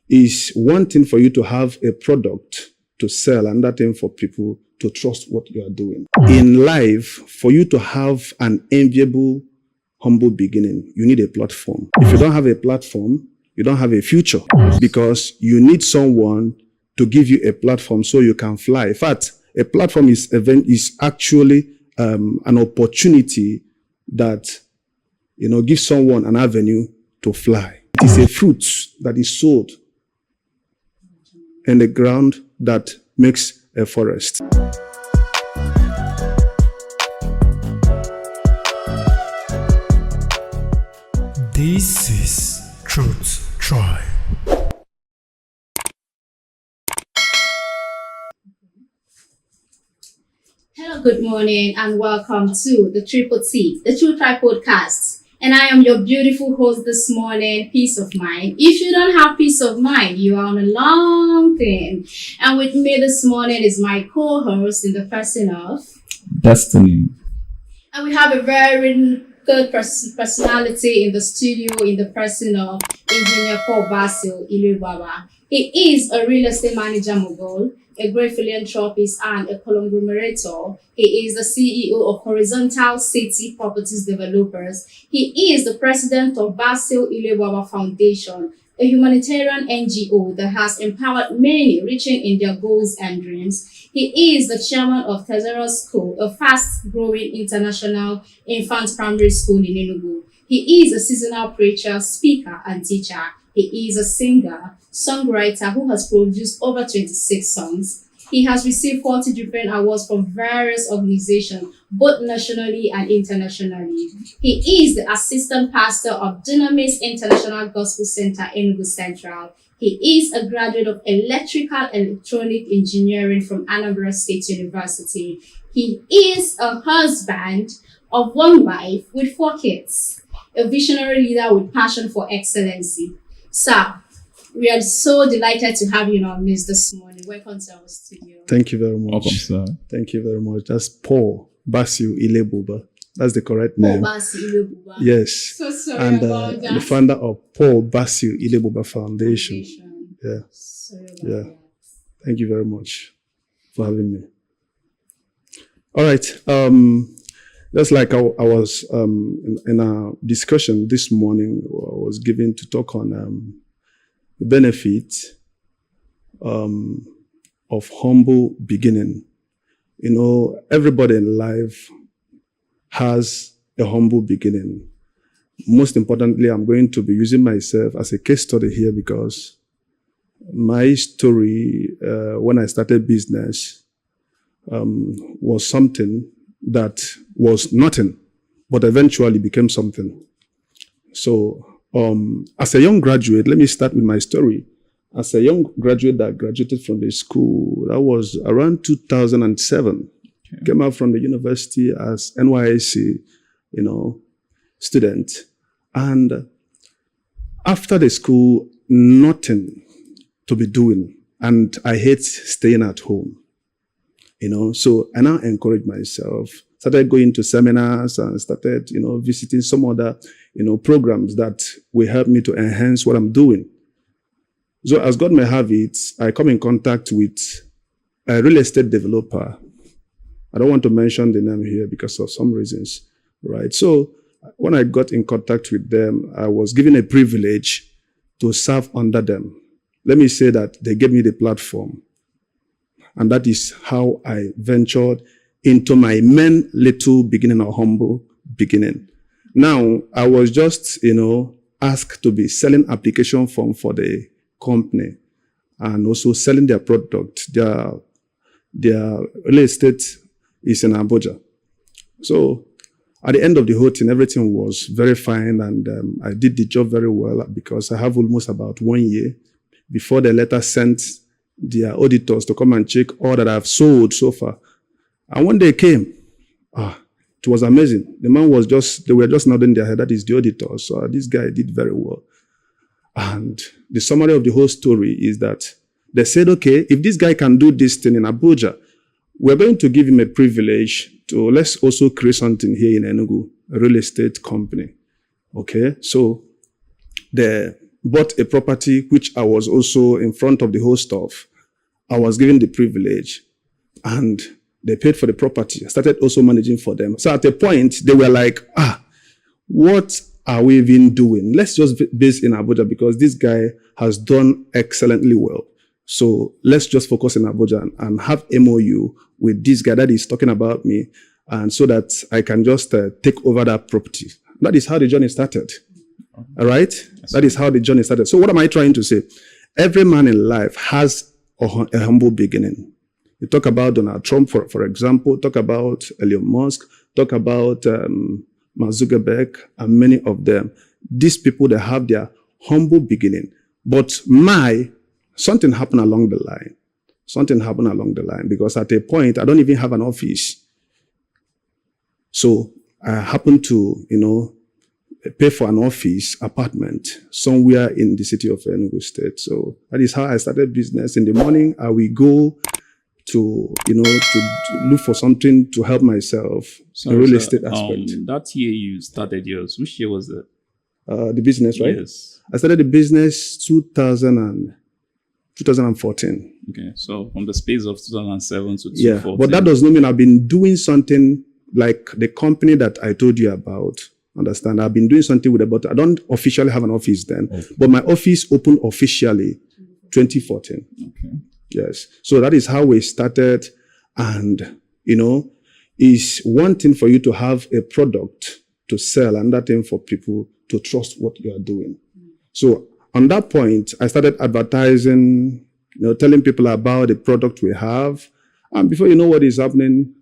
is one thing for you to have a product to sell, and that thing for people to trust what you are doing. In life, for you to have an enviable, humble beginning, you need a platform. If you don't have a platform, you don't have a future, because you need someone to give you a platform so you can fly. In fact, a platform is actually an opportunity that, gives someone an avenue to fly. It is a fruit that is sowed in the ground that makes a forest. This is Truth Tribe. Hello, good morning, and welcome to the Triple T, the Truth Tribe podcast. And I am your beautiful host this morning, Peace of Mind. If you don't have peace of mind, you are on a long thing. And with me this morning is my co-host in the person of Destiny. And we have a very good personality in the studio in the person of Engineer Paul Basil Ilubaba. He is a real estate manager mogul, a great philanthropist, and a conglomerator. He is the CEO of Horizontal City Properties Developers. He is the president of Basil Ilubaba Foundation, a humanitarian NGO that has empowered many reaching in their goals and dreams. He is the chairman of Tezaros School, a fast-growing international infant primary school in Enugu. He is a seasonal preacher, speaker, and teacher. He is a singer, songwriter who has produced over 26 songs. He has received 40 different awards from various organizations, both nationally and internationally. He is the assistant pastor of Dunamis International Gospel Center, Enugu Central. He is a graduate of Electrical Electronic Engineering from Anambra State University. He is a husband of one wife with 4 kids, a visionary leader with passion for excellency. Sir, we are so delighted to have you in our midst this morning. Welcome to our studio. Thank you very much. Welcome, sir. Thank you very much. That's Paul Basil Ilubaba. That's the correct name. Paul Basil Ilubaba. Yes. So sorry And about that. the founder of Paul Basil Ilubaba Foundation. Yeah. Sorry about Yeah. that. Thank you very much for having me. All right. Just like I was in a discussion this morning, I was given to talk on the benefit of humble beginning. Everybody in life has a humble beginning. Most importantly, I'm going to be using myself as a case study here because my story when I started business was something that was nothing, but eventually became something. So, as a young graduate, let me start with my story. As a young graduate that graduated from the school, that was around 2007. Okay. Came out from the university as NYSC, student. And after the school, nothing to be doing. And I hate staying at home. So I now encourage myself, started going to seminars and started, visiting some other, programs that will help me to enhance what I'm doing. So as God may have it, I come in contact with a real estate developer. I don't want to mention the name here because of some reasons, right? So when I got in contact with them, I was given a privilege to serve under them. Let me say that they gave me the platform. And that is how I ventured into my main little beginning or humble beginning. Now, I was just, asked to be selling application form for the company and also selling their product. Their real estate is in Abuja. So at the end of the whole thing, everything was very fine and I did the job very well because I have almost about 1 year before they later sent their auditors to come and check all that I've sold so far. And when they came, it was amazing. The man they were just nodding their head. That is the auditor. So this guy did very well. And the summary of the whole story is that they said, okay, if this guy can do this thing in Abuja, we're going to give him a privilege to let's also create something here in Enugu, a real estate company. Okay. So they bought a property which I was also in front of the whole stuff. I was given the privilege and they paid for the property. I started also managing for them. So at a point, they were like, what are we even doing? Let's just base in Abuja because this guy has done excellently well. So let's just focus in Abuja and have MOU with this guy that is talking about me, and so that I can just take over that property. That is how the journey started. All right? That is how the journey started. So what am I trying to say? Every man in life has a humble beginning. You talk about Donald Trump, for example, talk about Elon Musk, talk about Mark Zuckerberg, and many of them. These people, they have their humble beginning. But something happened along the line. Something happened along the line because at a point, I don't even have an office. So I happened to, pay for an office apartment somewhere in the city of Enugu State. So that is how I started business. In the morning, I will go to look for something to help myself. So, the real estate aspect. That year you started yours, which year was it? The business, right? Yes. I started the business 2014. Okay, so from the space of 2007 to 2014. Yeah, but that does not mean I've been doing something like the company that I told you about. Understand? I've been doing something with it, but I don't officially have an office then. Okay. But my office opened officially 2014. Okay. Yes. So that is how we started. And, is one thing for you to have a product to sell, and that thing for people to trust what you are doing. So on that point, I started advertising, telling people about the product we have. And before you know what is happening,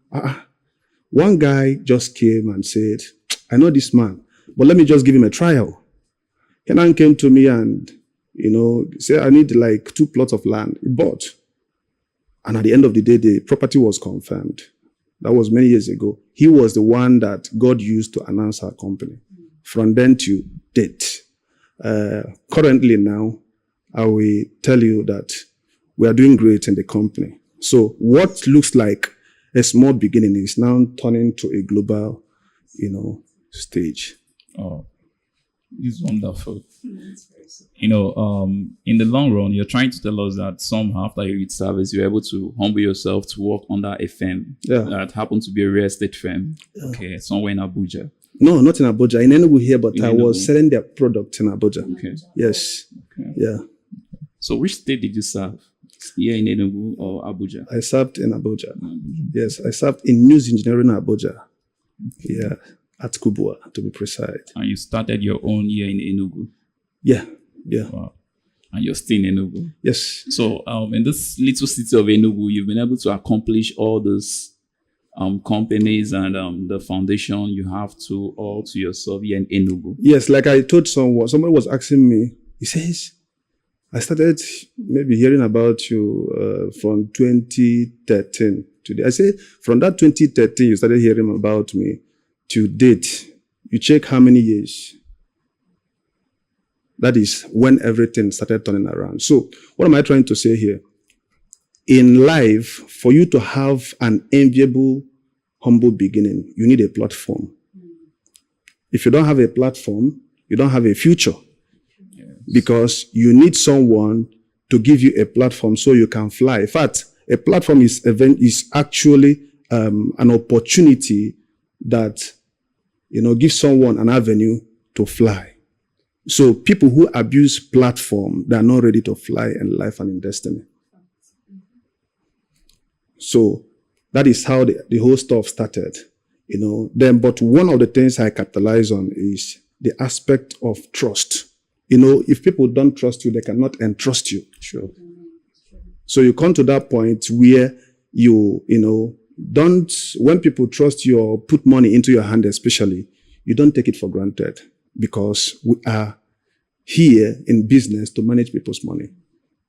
one guy just came and said, I know this man, but let me just give him a trial. He now came to me and, said, I need like 2 plots of land. He bought. And at the end of the day, the property was confirmed. That was many years ago. He was the one that God used to announce our company. From then to date. Currently now, I will tell you that we are doing great in the company. So what looks like a small beginning is now turning to a global, stage. Oh, it's wonderful. In the long run, you're trying to tell us that somehow after you reach service, you're able to humble yourself to work under a firm that happened to be a real estate firm. Yeah. Okay, somewhere in Abuja. No, not in Abuja. In Enugu here, but I was selling their product in Abuja. Okay. Yes. Okay. Yeah. So which state did you serve? Here in Enugu or Abuja? I served in Abuja. Yes, I served in News Engineering Abuja. Yeah, at Kubwa, to be precise. And you started your own here in Enugu? Yeah. Wow. And you're still in Enugu? Yes. So in this little city of Enugu, you've been able to accomplish all those companies and the foundation you have to yourself here in Enugu. Yes, like I told somebody was asking me, he says, I started maybe hearing about you from 2013 today. I say, from that 2013, you started hearing about me to date. You check how many years. That is when everything started turning around. So what am I trying to say here? In life, for you to have an enviable, humble beginning, you need a platform. If you don't have a platform, you don't have a future. Yes. Because you need someone to give you a platform so you can fly. In fact, a platform is actually an opportunity that gives someone an avenue to fly. So people who abuse platform, they are not ready to fly in life and in destiny. So that is how the whole stuff started, But one of the things I capitalize on is the aspect of trust. If people don't trust you, they cannot entrust you. Sure. So you come to that point where when people trust you or put money into your hand especially, you don't take it for granted because we are here in business to manage people's money.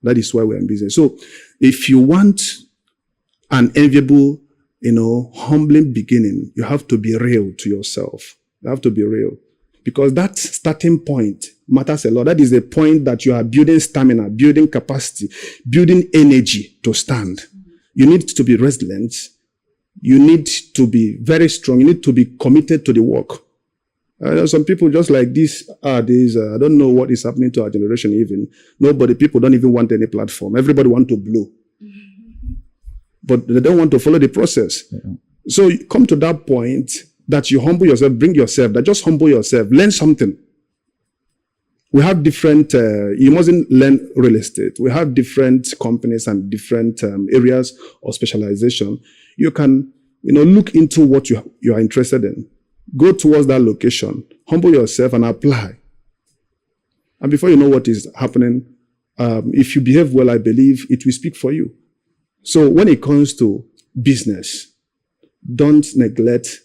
That is why we're in business. So if you want an enviable, humbling beginning, you have to be real to yourself. You have to be real. Because that starting point matters a lot. That is the point that you are building stamina, building capacity, building energy to stand. You need to be resilient. You need to be very strong. You need to be committed to the work. Some people just like this I don't know what is happening to our generation even. People don't even want any platform. Everybody want to blow. But they don't want to follow the process. Yeah. So you come to that point that you humble yourself, just humble yourself, learn something. We have different, you mustn't learn real estate. We have different companies and different areas of specialization. You can, look into what you are interested in. Go towards that location, humble yourself and apply. And before you know what is happening, if you behave well, I believe it will speak for you. So when it comes to business, don't neglect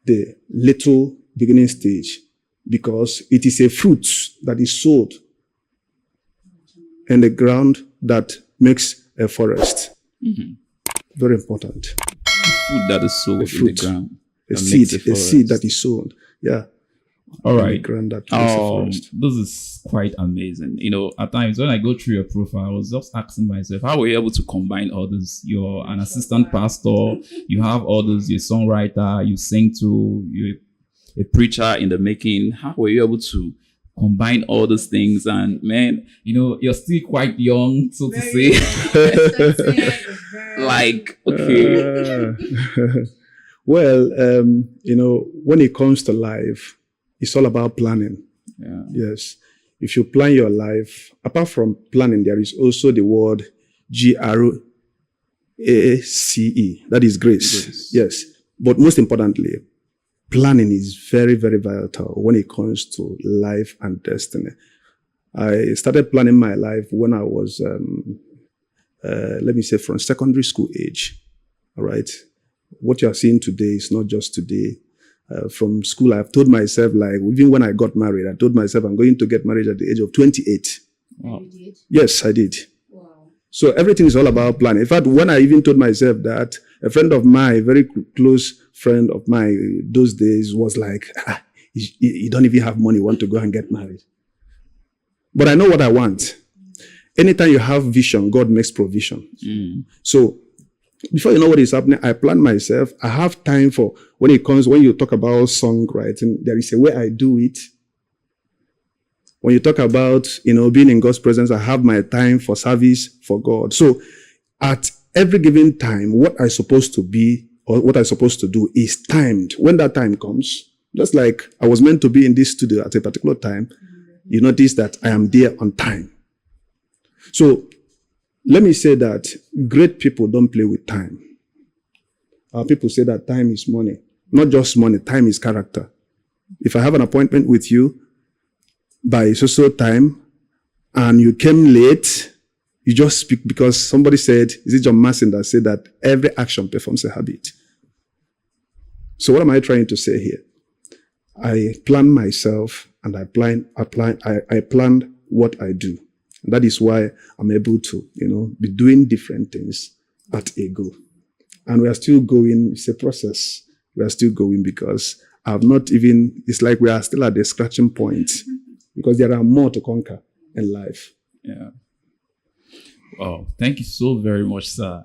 the little beginning stage, because it is a fruit that is sowed in the ground that makes a forest. Mm-hmm. Very important. The food that is sowed in the ground. A seed that is sown. Yeah. All right. This is quite amazing. At times when I go through your profile, I was just asking myself, how were you able to combine all this? You're an assistant pastor, you have all this, you're a songwriter, you sing too, you're a preacher in the making. How were you able to combine all those things? And man, you're still quite young, so to say. Like, okay. Well, when it comes to life, it's all about planning. Yeah. Yes. If you plan your life, apart from planning, there is also the word GRACE. That is grace. Yes. But most importantly, planning is very, very vital when it comes to life and destiny. I started planning my life when I was, from secondary school age. All right. What you are seeing today is not just today. From school, I've told myself, even when I got married, I told myself I'm going to get married at the age of 28. Wow. You did? Yes, I did. Wow. So everything is all about planning. In fact, when I even told myself that, a friend of mine, a very close friend of mine those days was like, you don't even have money, want to go and get married. But I know what I want. Anytime you have vision, God makes provision. Mm. So before you know what is happening, I plan myself. I have time for when you talk about songwriting, there is a way I do it. When you talk about, being in God's presence, I have my time for service for God. So at every given time, what I'm supposed to be or what I'm supposed to do is timed. When that time comes, just like I was meant to be in this studio at a particular time, you notice that I am there on time. So let me say that great people don't play with time. Our people say that time is money. Not just money, time is character. If I have an appointment with you by so time and you came late, you just speak because somebody said, is it John Mason that said that every action performs a habit? So what am I trying to say here? I plan myself and I plan what I do. And that is why I'm able to, be doing different things at a go. And we are still going. It's a process. We are still going because it's like we are still at the scratching point because there are more to conquer in life. Yeah. Wow. Thank you so very much, sir.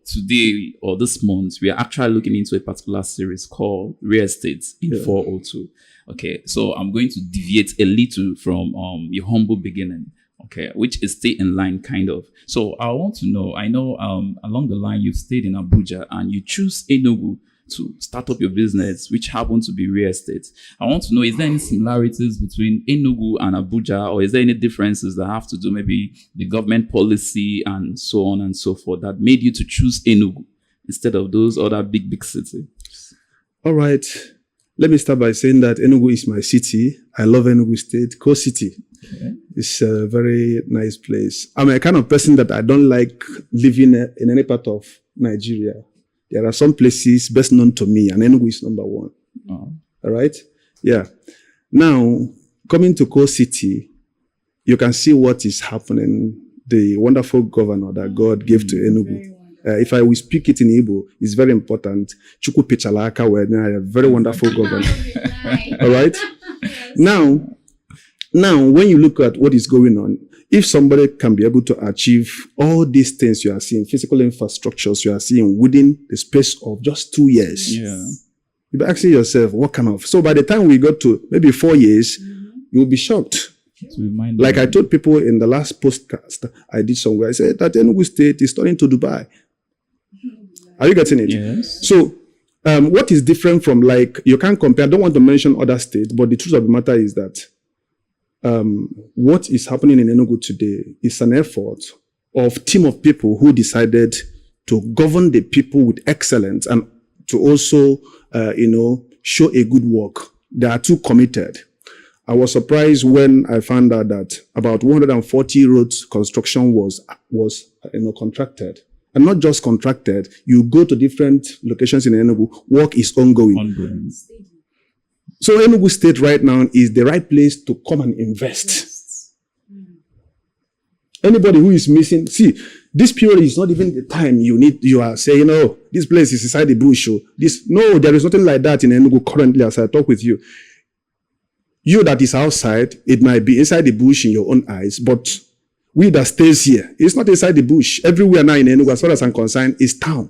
Today or this month, we are actually looking into a particular series called Real Estate in 402. Okay, so I'm going to deviate a little from your humble beginning, okay, which is stay in line kind of. So I want to know, I know along the line you've stayed in Abuja and you choose Enugu to start up your business, which happened to be real estate. I want to know, is there any similarities between Enugu and Abuja, or is there any differences that have to do maybe the government policy and so on and so forth that made you to choose Enugu instead of those other big cities? All right. Let me start by saying that Enugu is my city. I love Enugu State, Coast City. Okay. It's a very nice place. I'm a kind of person that I don't like living in any part of Nigeria. There are some places best known to me, and Enugu is number one. Oh. All right? Yeah. Now, coming to Coast City, you can see what is happening. The wonderful governor that God gave to Enugu. If I will speak it in Igbo, it's very important. Chukwu Pechalaka, a very wonderful governor. All right? Now, when you look at what is going on, if somebody can be able to achieve all these things you are seeing, physical infrastructures you are seeing within the space of just 2 years, You'll be asking yourself, what kind of? So by the time we got to maybe 4 years, you'll be shocked. Like I told people in the last podcast I did somewhere, I said that Enugu State is turning to Dubai. Are you getting it? Yes. So what is different from, like, you can't compare, I don't want to mention other states, but the truth of the matter is that what is happening in Enugu today is an effort of team of people who decided to govern the people with excellence and to also, show a good work. They are too committed. I was surprised when I found out that about 140 roads construction was contracted. And not just contracted, you go to different locations in Enugu, work is ongoing. So Enugu State right now is the right place to come and invest. Anybody who is missing, see, this period is not even the time you are saying, oh, this place is inside the bush. No, there is nothing like that in Enugu currently as I talk with you. You that is outside, it might be inside the bush in your own eyes, but we that stays here, it's not inside the bush. Everywhere now in Enugu, as far as I'm concerned, is town.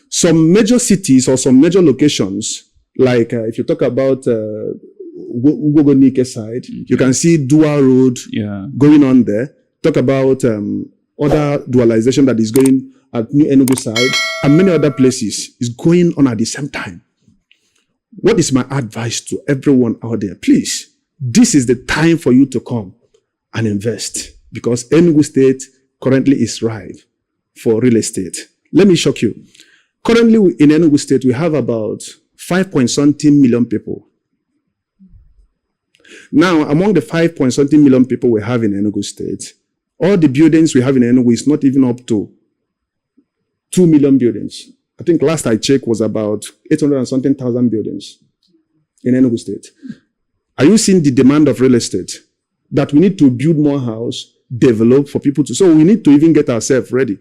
Some major cities or some major locations, like if you talk about Ugogonike side, you can see dual road going on there. Talk about other dualization that is going at New Enugu side, and many other places is going on at the same time. What is my advice to everyone out there? Please, this is the time for you to come and invest, because Enugu State currently is ripe for real estate. Let me shock you. Currently in Enugu State, we have about 5-something million people. Now, among the 5-something million people we have in Enugu State, all the buildings we have in Enugu is not even up to 2 million buildings. I think last I checked was about 800,000 buildings in Enugu State. Are you seeing the demand of real estate? That we need to build more house, develop for people to, so we need to even get ourselves ready.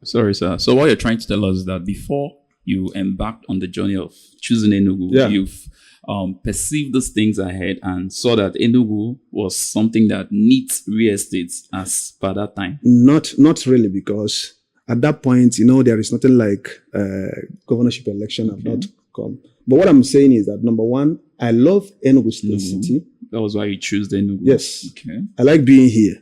Sorry, sir. So what you're trying to tell us is that before you embarked on the journey of choosing Enugu, you've perceived those things ahead and saw that Enugu was something that needs real estate as per that time? Not really, because at that point, there is nothing like governorship election have not come. But what I'm saying is that, number one, I love Enugu State City. That was why you chose the Enugu? Yes. Okay. I like being here.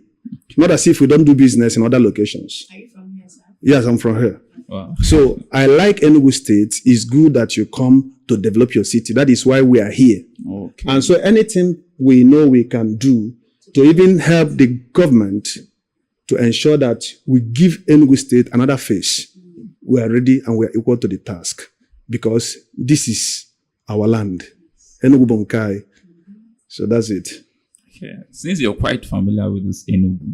Not as if we don't do business in other locations. Are you from here, sir? Yes, I'm from here. Wow. So I like Enugu State. It's good that you come to develop your city. That is why we are here. Okay. And so anything we know we can do to even help the government to ensure that we give Enugu State another face, we are ready and we are equal to the task, because this is our land. Enugu Bonkai. So that's it. Okay. Since you're quite familiar with this Enugu,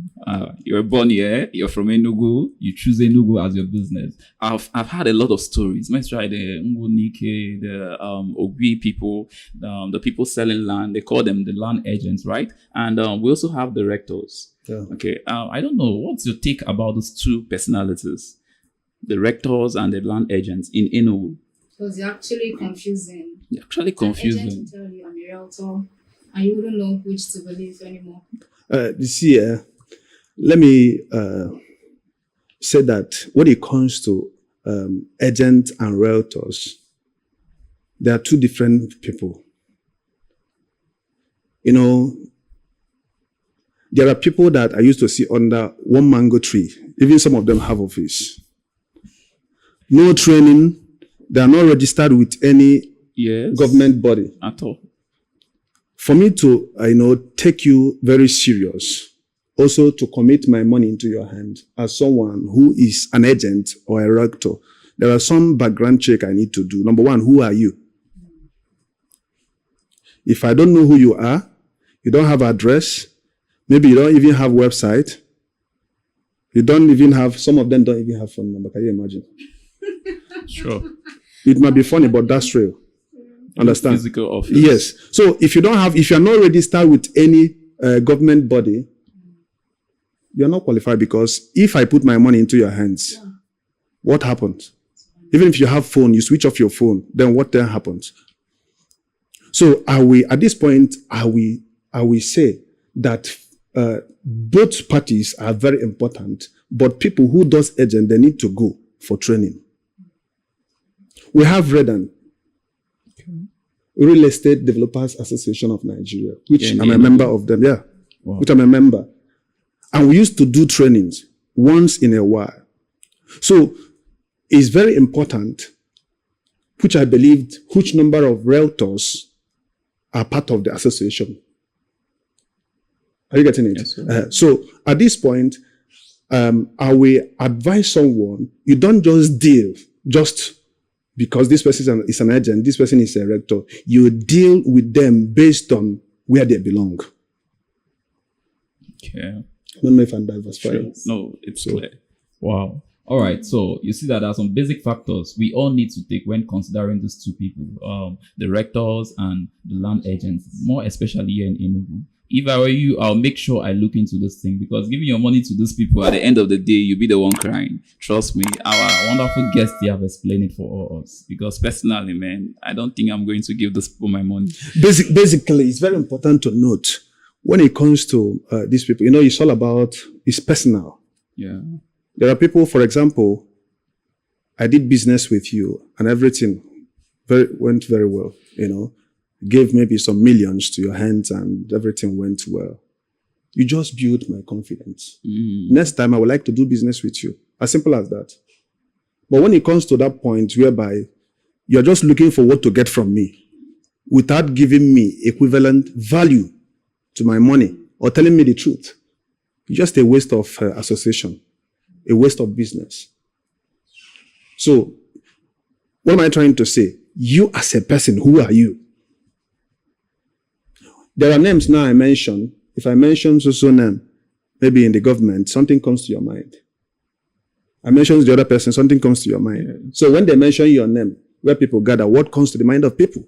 you're born here, you're from Enugu, you choose Enugu as your business. I've had a lot of stories. Let's try the Ngunike, the Ogui people, the people selling land. They call them the land agents, right? And we also have the rectors. Yeah. Okay. I don't know. What's your take about those two personalities, the rectors and the land agents in Enugu? Because you're actually confusing. They're actually confusing. An agent will tell you I'm a realtor, and you wouldn't know which to believe anymore. You see, let me say that when it comes to agents and realtors, there are two different people. There are people that I used to see under one mango tree. Even some of them have office. No training. They are not registered with any government body. At all. For me to, take you very serious, also to commit my money into your hand as someone who is an agent or a rector, there are some background check I need to do. Number one, who are you? If I don't know who you are, you don't have address, maybe you don't even have website, some of them don't even have phone number. Can you imagine? Sure. It might be funny, but that's real. Understand? Physical office. Yes. So if you're not registered with any government body, you're not qualified, because if I put my money into your hands, what happens? Even if you have phone, you switch off your phone, then what then happens? So at this point, are we say that both parties are very important, but people who does agent, they need to go for training. We have Redan. Real Estate Developers Association of Nigeria, which Yeah, I'm a yeah. member of them. Yeah, Wow. which I'm a member. And we used to do trainings once in a while. So it's very important, which I believed, which number of realtors are part of the association. Are you getting it? Yes, sir. So at this point, I will advise someone, you don't just deal just because this person is an agent, this person is a rector. You deal with them based on where they belong. Okay. I don't know if I'm diversifying. No, it's clear. Wow. All right. So you see that there are some basic factors we all need to take when considering these two people, the rectors and the land agents, more especially here in Enugu. If I were you, I'll make sure I look into this thing, because giving your money to these people at the end of the day, you'll be the one crying. Trust me, our wonderful guests here have explained it for us. Because personally, man, I don't think I'm going to give these people my money. Basically, it's very important to note when it comes to these people, it's all about, it's personal. Yeah. There are people, for example, I did business with you and everything went very well, gave maybe some millions to your hands and everything went well. You just built my confidence. Next time I would like to do business with you. As simple as that. But when it comes to that point whereby you're just looking for what to get from me without giving me equivalent value to my money or telling me the truth, it's just a waste of association, a waste of business. So what am I trying to say? You as a person, who are you? There are names now I mention. If I mention so name, maybe in the government, something comes to your mind. I mention the other person, something comes to your mind. Yeah. So when they mention your name, where people gather, what comes to the mind of people?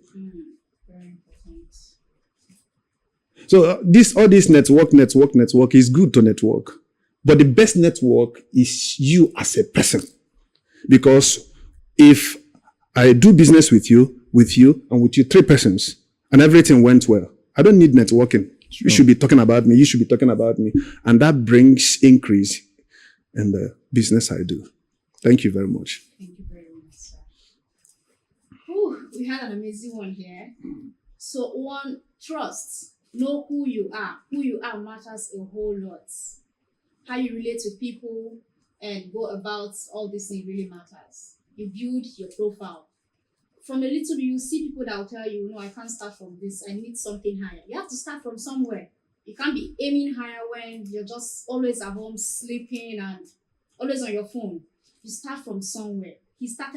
Very important. So all this network is good to network. But the best network is you as a person. Because if I do business with you, and with you, 3 persons, and everything went well, I don't need networking. Sure. You should be talking about me. You should be talking about me. And that brings increase in the business I do. Thank you very much. Thank you very much, sir. Whew, we had an amazing one here. So one, trust. Know who you are. Who you are matters a whole lot. How you relate with people and go about all these things really matters. You build your profile. From a little bit, you see people that will tell you, no, I can't start from this. I need something higher. You have to start from somewhere. You can't be aiming higher when you're just always at home sleeping and always on your phone. You start from somewhere. He started